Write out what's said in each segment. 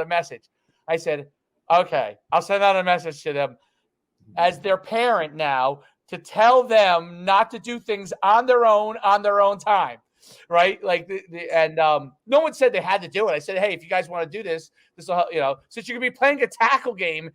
a message. I said, okay, I'll send out a message to them as their parent now to tell them not to do things on their own time. Right. Like no one said they had to do it. I said, hey, if you guys want to do this will, since you're going to be playing a tackle game,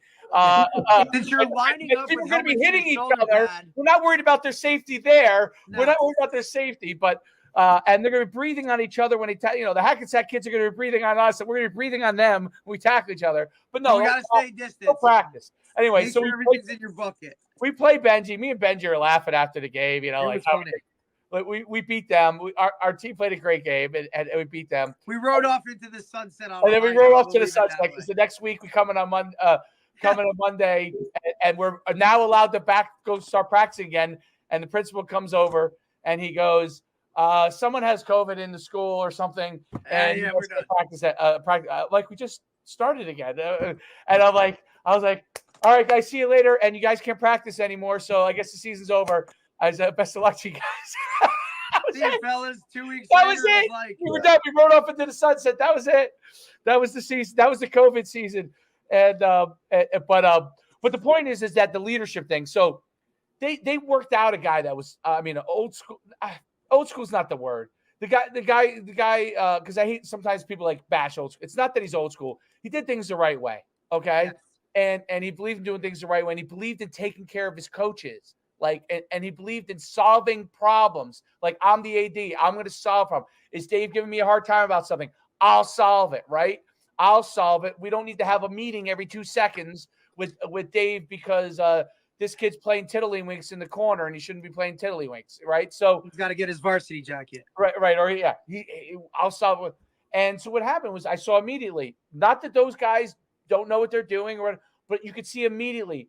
since you're lining up, people are going to be hitting each other. We're not worried about their safety there. No. We're not worried about their safety, but and they're going to be breathing on each other when they, the Hackensack kids are going to be breathing on us, and we're going to be breathing on them when we tackle each other. But no, we got to stay distant. No practice. Anyway, so everything's in your bucket. We play Benji. Me and Benji are laughing after the game. We beat them. Our team played a great game, and we beat them. We rode off into the sunset. And then we rode off to the sunset because the next week we coming on Monday, and we're now allowed to go start practicing again. And the principal comes over and he goes, someone has COVID in the school or something, and we're gonna practice like we just started again. And I was like, all right, guys, see you later. And you guys can't practice anymore, so I guess the season's over. I said, best of luck to you guys. See you, fellas. 2 weeks that later, was it. We were done. We rode off into the sunset. That was it. That was the season. That was the COVID season. And but the point is that the leadership thing. So they worked out a guy that was, old school. Old school is not the word. The guy. Because I hate sometimes people like bash old school. It's not that he's old school. He did things the right way. Okay, yes. And he believed in doing things the right way. And he believed in taking care of his coaches. And he believed in solving problems. Like, I'm the AD. I'm going to solve problem. Is Dave giving me a hard time about something? I'll solve it, right? I'll solve it. We don't need to have a meeting every 2 seconds with Dave because this kid's playing tiddlywinks in the corner and he shouldn't be playing tiddlywinks, right? So he's got to get his varsity jacket. Right. Or I'll solve it. And so what happened was I saw immediately, not that those guys don't know what they're doing but you could see immediately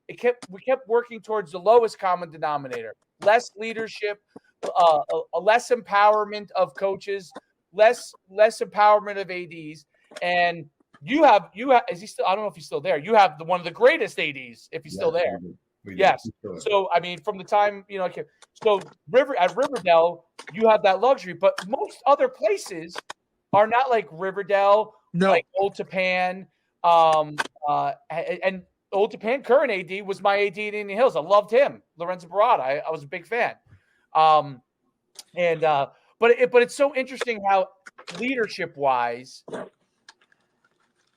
we kept working towards the lowest common denominator, less leadership, less empowerment of coaches, less empowerment of ADs. And you have is he still? I don't know if he's still there. You have one of the greatest ADs if he's still there. Yes. So from the time so at Riverdale you have that luxury, but most other places are not like Riverdale, like Old Tappan. And Old Tappan current AD was my AD in Indian Hills. I loved him, Lorenzo Barada. I was a big fan. But it's so interesting how leadership wise,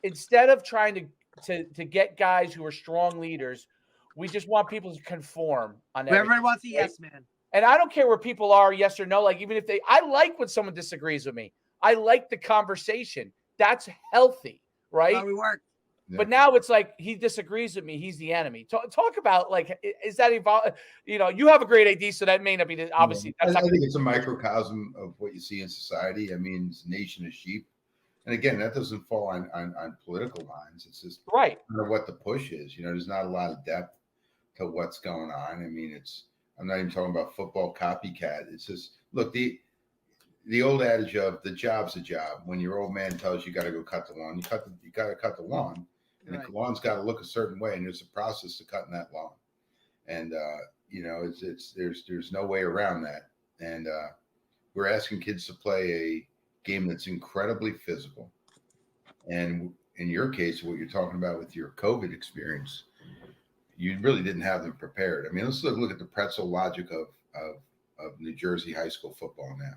instead of trying to get guys who are strong leaders, we just want people to conform on everything. Everyone wants a yes man. And I don't care where people are, yes or no. Like, even if I like when someone disagrees with me. I like the conversation. That's healthy, right? How we work. Yeah. But now it's like he disagrees with me. He's the enemy. Talk about, like, is that evolve? You have a great AD, so that may not be obviously. I think it's a microcosm of what you see in society. I mean, it's a nation of sheep. And again, that doesn't fall on political lines. It's just right. What the push is. There's not a lot of depth to what's going on. I mean, I'm not even talking about football copycat. It's just, look, the old adage of the job's a job. When your old man tells you got to go cut the lawn, you got to cut the lawn, and the lawn's got to look a certain way, and there's a process to cutting that lawn. And there's no way around that. And we're asking kids to play a game that's incredibly physical. And in your case, what you're talking about with your COVID experience, you really didn't have them prepared. I mean, let's look at the pretzel logic of New Jersey high school football now.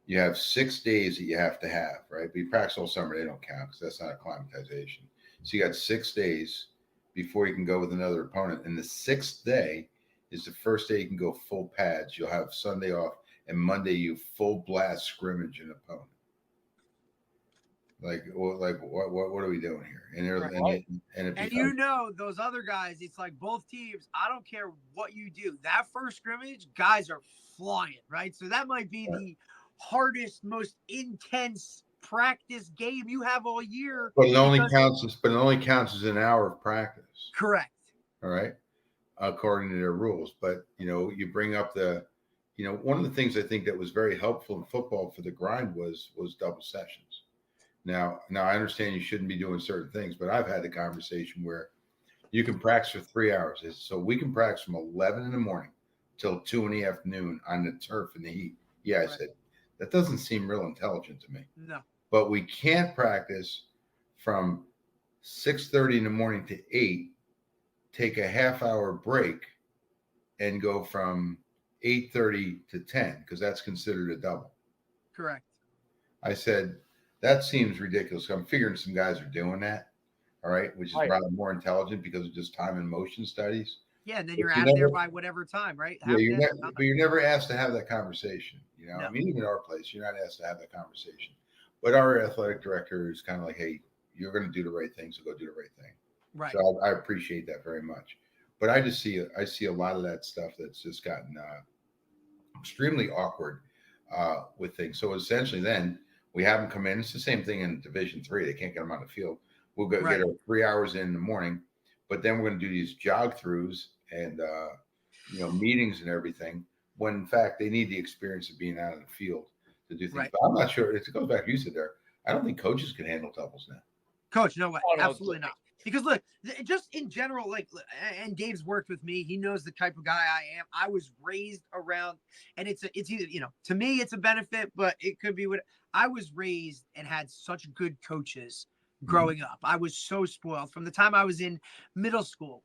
You have 6 days that you have to have, right? But you practice all summer, they don't count because that's not acclimatization. So you got 6 days before you can go with another opponent. And the 6th day is the first day you can go full pads. You'll have Sunday off, and Monday you full blast scrimmage an opponent. Like what are we doing here? And those other guys, it's like both teams. I don't care what you do. That first scrimmage, guys are flying, right? So that might be the hardest, most intense practice game you have all year. But it only counts as an hour of practice. Correct. All right, according to their rules. But you bring up one of the things I think that was very helpful in football for the grind was double sessions. Now I understand you shouldn't be doing certain things, but I've had the conversation where you can practice for 3 hours. So we can practice from 11 in the morning till 2 in the afternoon on the turf in the heat. Yeah, I said, that doesn't seem real intelligent to me. No. But we can't practice from 6:30 in the morning to 8, take a half-hour break, and go from 8:30 to 10 because that's considered a double. Correct. I said, that seems ridiculous. I'm figuring some guys are doing that, all right, which is rather more intelligent because of just time and motion studies. Yeah, and then you're out of there by whatever time, right? Yeah, but you're never asked to have that conversation. You know, No. I mean, even at our place, you're not asked to have that conversation. But our athletic director is kind of like, hey, you're going to do the right thing, so go do the right thing. Right. So I appreciate that very much. But I see a lot of that stuff that's just gotten extremely awkward with things. So essentially, then we have them come in. It's the same thing in Division III. They can't get them on the field. We'll go get 3 hours in the morning, but then we're going to do these jog throughs and meetings and everything. When in fact they need the experience of being out in the field to do things. Right. But I'm not sure. It goes back to you said there. I don't think coaches can handle doubles now. Coach, no way, absolutely not. Because look, just in general, like, and Dave's worked with me. He knows the type of guy I am. I was raised around, and it's either, to me it's a benefit, but it could be what I was raised and had such good coaches growing up. I was so spoiled from the time I was in middle school,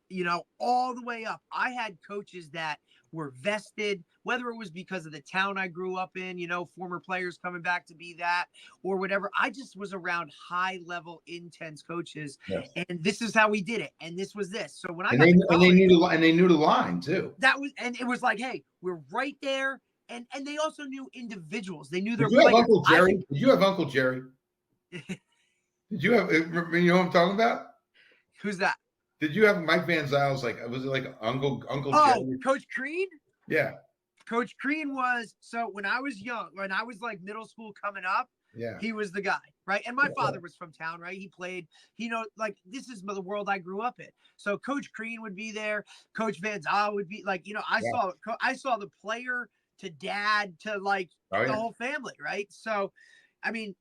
all the way up. I had coaches that were vested, whether it was because of the town I grew up in, former players coming back to be that or whatever. I just was around high level, intense coaches. Yes. And this is how we did it. And this was this. So when they knew the line too. And it was like, hey, we're right there. And they also knew individuals. They knew their players. Did you have Uncle Jerry? Did you have, you know what I'm talking about? Who's that? Did you have Mike Van Zyle's, was it like Uncle Jerry? Coach Crean? Yeah. Coach Crean was, so when I was young, when I was like middle school coming up, he was the guy, right? And my father was from town, right? He played, this is the world I grew up in. So Coach Crean would be there. Coach Van Zyle would be I saw the player to dad to the whole family, right? So, I mean,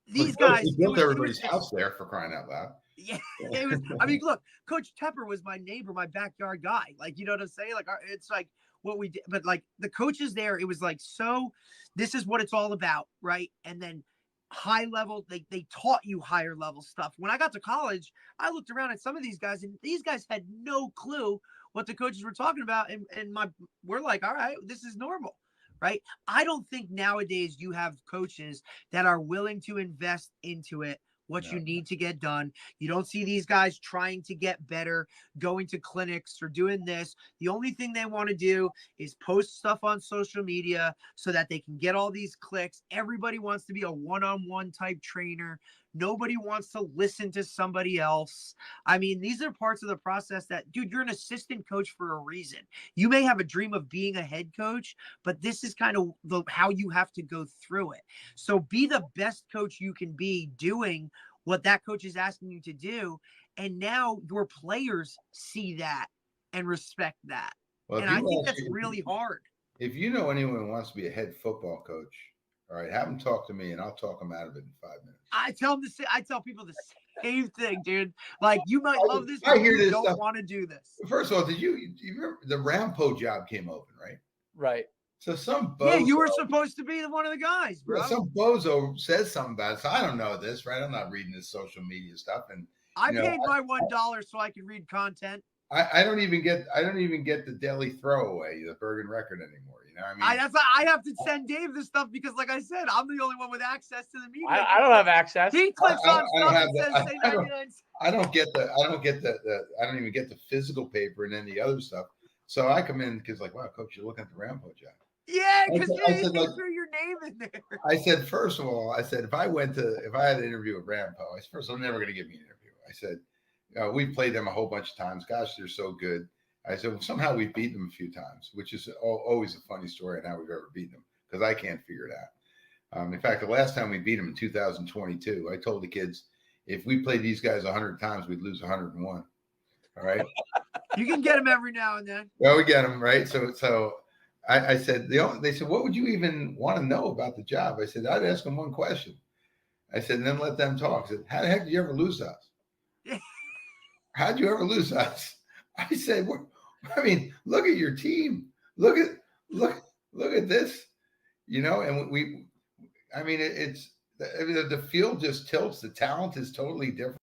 these guys. He built everybody's house there, for crying out loud. Yeah, it was. I mean, look, Coach Tepper was my neighbor, my backyard guy. You know what I'm saying? It's like what we did, but the coaches there, it was so this is what it's all about, right? And then high level, they taught you higher level stuff. When I got to college, I looked around at some of these guys, and these guys had no clue what the coaches were talking about. And we're like, all right, this is normal. Right. I don't think nowadays you have coaches that are willing to invest into it, what you need to get done. You don't see these guys trying to get better, going to clinics or doing this. The only thing they want to do is post stuff on social media so that they can get all these clicks. Everybody wants to be a one-on-one type trainer. Nobody wants to listen to somebody else. I mean, these are parts of the process that, dude, you're an assistant coach for a reason. You may have a dream of being a head coach, but this is kind of how you have to go through it. So be the best coach you can be doing what that coach is asking you to do. And now your players see that and respect that. Well, and I think that's really hard. If you know anyone who wants to be a head football coach, all right, have them talk to me, and I'll talk them out of it in 5 minutes. I tell people the same thing, dude. You might love this, but you don't want to do this. First of all, do you remember the Rampo job came open, right? Right. So some bozo. Yeah, you were supposed to be one of the guys, bro. Some bozo says something about it. So I don't know this, right? I'm not reading this social media stuff, and I paid my $1 so I could read content. I don't even get the daily throwaway, the Bergen Record anymore. You know, I have to send Dave this stuff because, like I said, I'm the only one with access to the media. I don't have access. He clicks on stuff and says say 99 cents. I don't even get the physical paper and then the other stuff. So I come in because wow, coach, you're looking at the Rampo job. Yeah, because you threw your name in there. I said, first of all, if I had an interview with Rampo, I said, first, I'm never going to give me an interview. I said, we played them a whole bunch of times. Gosh, they're so good. I said, well, somehow we've beaten them a few times, which is always a funny story on how we've ever beaten them because I can't figure it out. In fact, the last time we beat them in 2022, I told the kids, if we played these guys 100 times, we'd lose 101. All right. You can get them every now and then. Well, we get them, right? So I said, they said, what would you even want to know about the job? I said, I'd ask them one question. I said, and then let them talk. I said, how the heck did you ever lose us? How'd you ever lose us? I said, look at your team. Look at this, and I mean, the field just tilts. The talent is totally different.